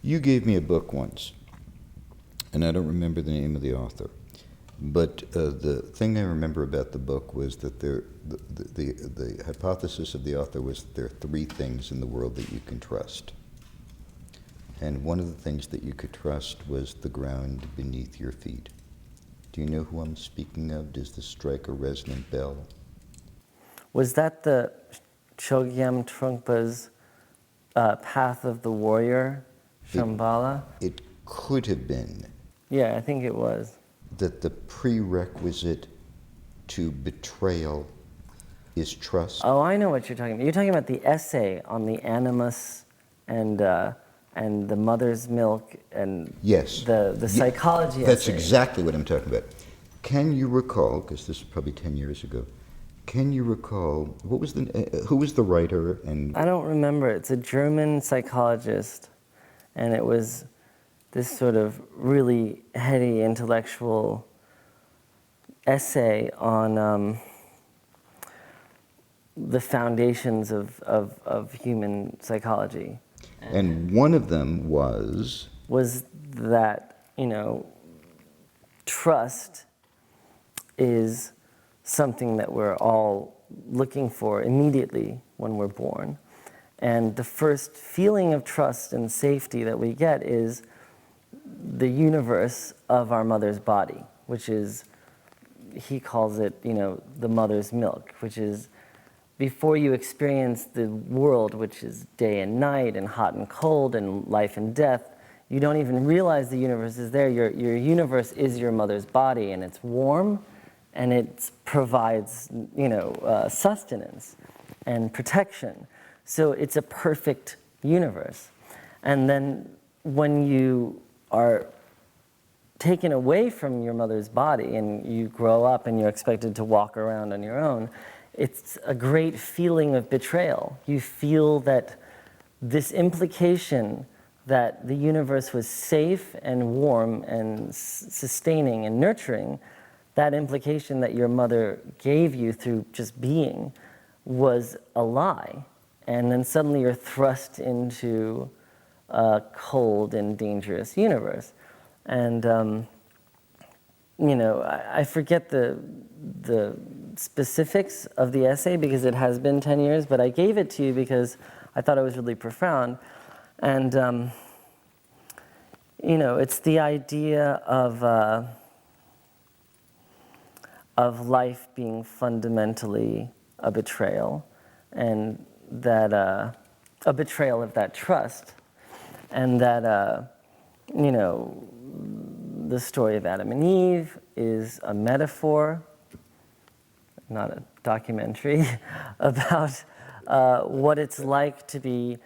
You gave me a book once, and I don't remember the name of the author, but the thing I remember about the book was that the hypothesis of the author was that there are three things in the world that you can trust. And one of the things that you could trust was the ground beneath your feet. Do you know who I'm speaking of? Does this strike a resonant bell? Was that the Chogyam Trungpa's Path of the Warrior, Shambhala? It could have been. Yeah, I think it was. That the prerequisite to betrayal is trust. Oh, I know what you're talking about. You're talking about the essay on the animus and the mother's milk and yes. the psychology That's essay. exactly what I'm talking about. Can you recall, because this was probably 10 years ago, can you recall, who was the writer? And I don't remember. It's a German psychologist, and it was this sort of really heady intellectual essay on the foundations of human psychology. And one of them was that, trust is something that we're all looking for immediately when we're born. And the first feeling of trust and safety that we get is the universe of our mother's body, which is, he calls it, the mother's milk, which is before you experience the world, which is day and night and hot and cold and life and death, you don't even realize the universe is there. Your universe is your mother's body, and it's warm, and it provides, sustenance and protection. So it's a perfect universe. And then when you are taken away from your mother's body and you grow up and you're expected to walk around on your own, it's a great feeling of betrayal. You feel that this implication that the universe was safe and warm and sustaining and nurturing, that implication that your mother gave you through just being was a lie. And then suddenly you're thrust into a cold and dangerous universe. And, I forget the specifics of the essay because it has been 10 years, but I gave it to you because I thought it was really profound. And, it's the idea of life being fundamentally a betrayal, and that a betrayal of that trust, and that, the story of Adam and Eve is a metaphor, not a documentary, about what it's like to be,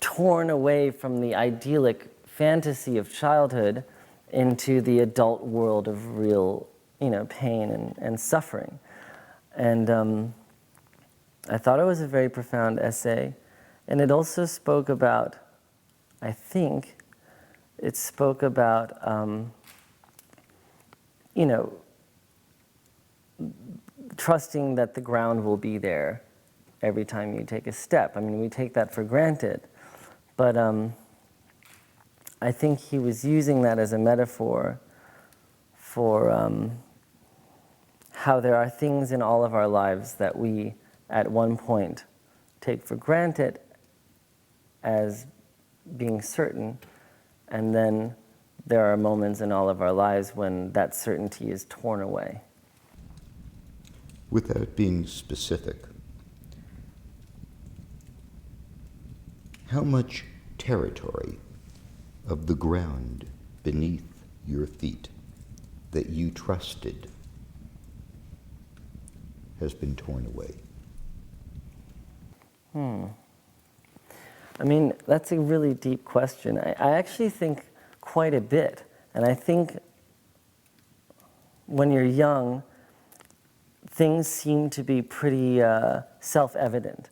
torn away from the idyllic fantasy of childhood into the adult world of real, pain and suffering. And I thought it was a very profound essay. And it also spoke about, I think, it spoke about, trusting that the ground will be there every time you take a step. I mean, we take that for granted. But I think he was using that as a metaphor for how there are things in all of our lives that we, at one point, take for granted as being certain, and then there are moments in all of our lives when that certainty is torn away. Without being specific, how much territory of the ground beneath your feet that you trusted has been torn away? I mean, that's a really deep question. I actually think quite a bit. And I think when you're young, things seem to be pretty self-evident.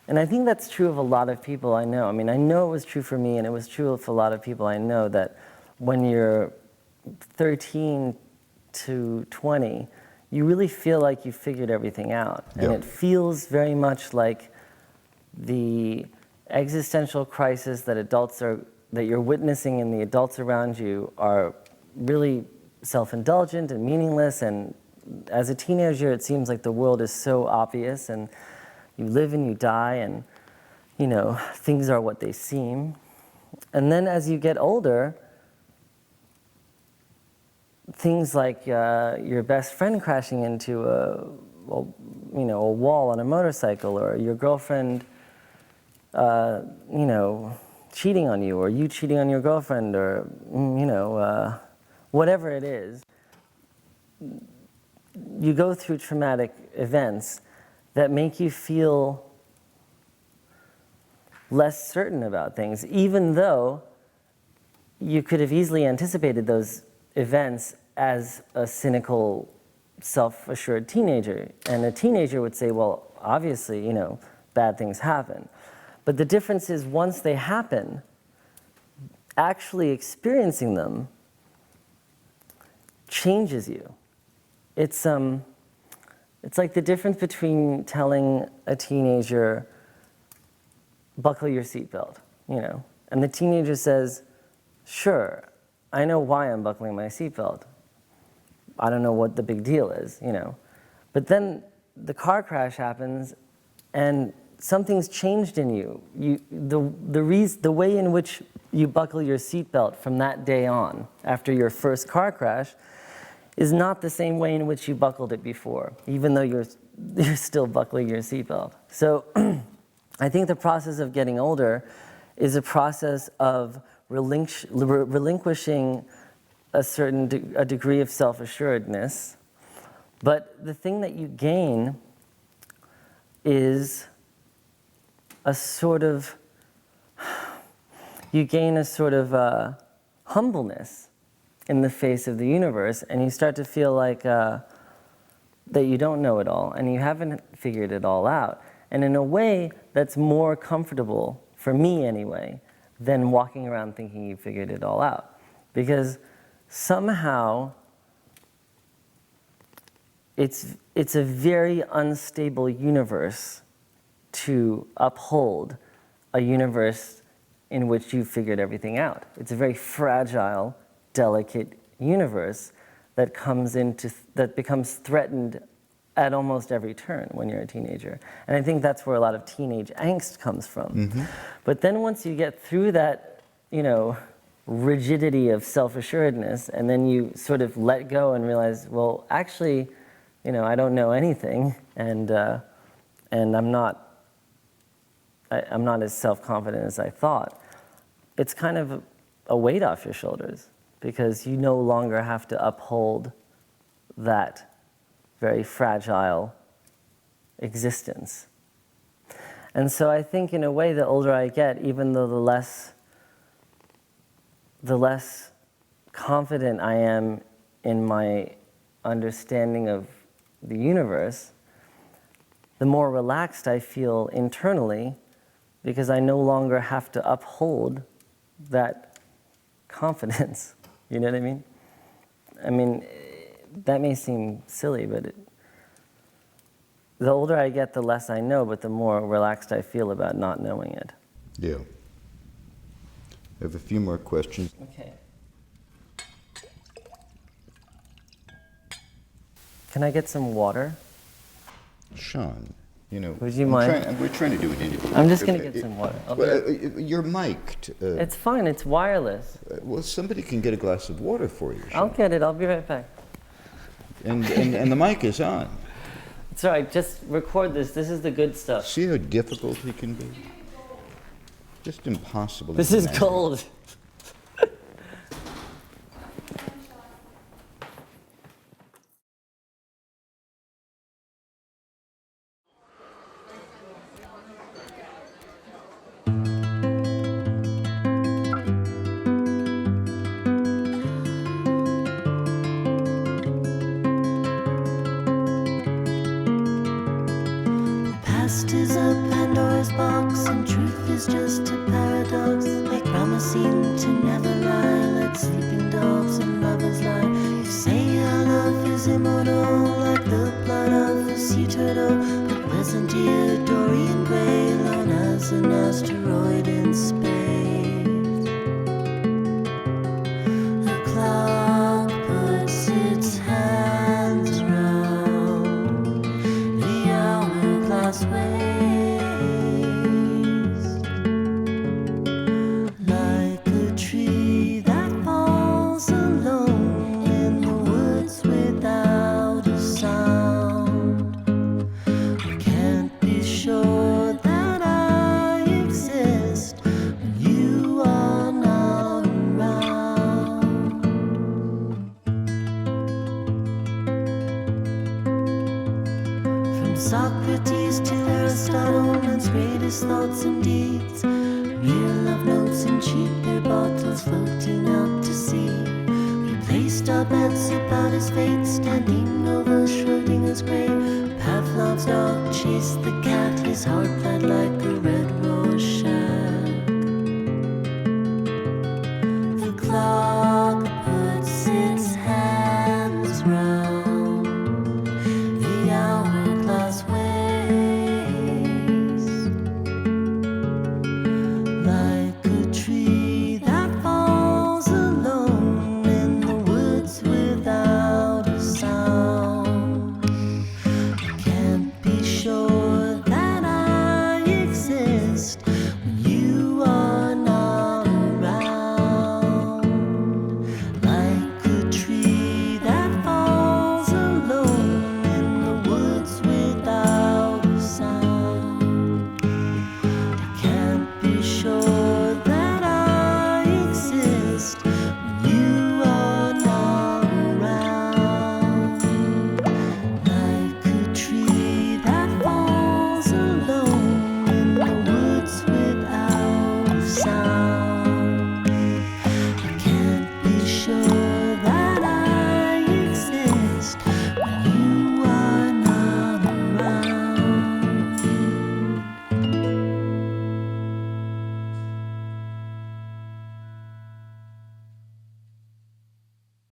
And I think that's true of a lot of people I know. I mean, I know it was true for me, and it was true of a lot of people I know, that when you're 13 to 20, you really feel like you figured everything out. And it feels very much like the existential crisis that you're witnessing in the adults around you are really self-indulgent and meaningless, and as a teenager it seems like the world is so obvious and you live and you die and things are what they seem. And then as you get older, things like your best friend crashing into a wall on a motorcycle, or your girlfriend cheating on you, or you cheating on your girlfriend, or whatever it is, you go through traumatic events that make you feel less certain about things, even though you could have easily anticipated those events as a cynical, self-assured teenager. And a teenager would say, well, obviously, bad things happen. But the difference is, once they happen, actually experiencing them changes you. It's like the difference between telling a teenager, buckle your seatbelt, and the teenager says, sure, I know why I'm buckling my seatbelt. I don't know what the big deal is, But then the car crash happens and something's changed in you. The way in which you buckle your seatbelt from that day on, after your first car crash, is not the same way in which you buckled it before, even though you're still buckling your seatbelt. So I think the process of getting older is a process of relinquishing a degree of self-assuredness, but the thing that you gain is a sort of humbleness in the face of the universe, and you start to feel like that you don't know it all, and you haven't figured it all out. And in a way, that's more comfortable, for me anyway, than walking around thinking you figured it all out. Because somehow, it's a very unstable universe to uphold, a universe in which you figured everything out. It's a very fragile, delicate universe that becomes threatened at almost every turn when you're a teenager. And I think that's where a lot of teenage angst comes from. Mm-hmm. But then once you get through that, rigidity of self-assuredness, and then you sort of let go and realize, well, actually, I don't know anything, and I'm not as self-confident as I thought. It's kind of a weight off your shoulders, because you no longer have to uphold that very fragile existence. And so I think, in a way, the older I get, even though the less confident I am in my understanding of the universe, the more relaxed I feel internally, because I no longer have to uphold that confidence. You know what I mean? I mean, that may seem silly, but the older I get, the less I know, but the more relaxed I feel about not knowing it. Yeah. I have a few more questions. Okay. Can I get some water? Sean, would you mind? We're trying to do an interview. I'm just going to get some water. You're mic'd. It's fine. It's wireless. Well, somebody can get a glass of water for you, Sean. I'll get it. I'll be right back. And the mic is on. It's all right. Just record this. This is the good stuff. See how difficult it can be? Just impossible. This is cold. Past is a Pandora's box, and truth is just a paradox. Like promising to never lie, like sleeping dogs and lovers lie. You say our love is immortal, like the blood of a sea turtle. But wasn't dear Dorian Gray alone as an asteroid? and deeds. Mere love notes in cheap beer bottles floating out to sea. We placed our bets about his fate, standing over Schrodinger's grave. Pavlov's dog chased the cat, his heart bled like a red rose.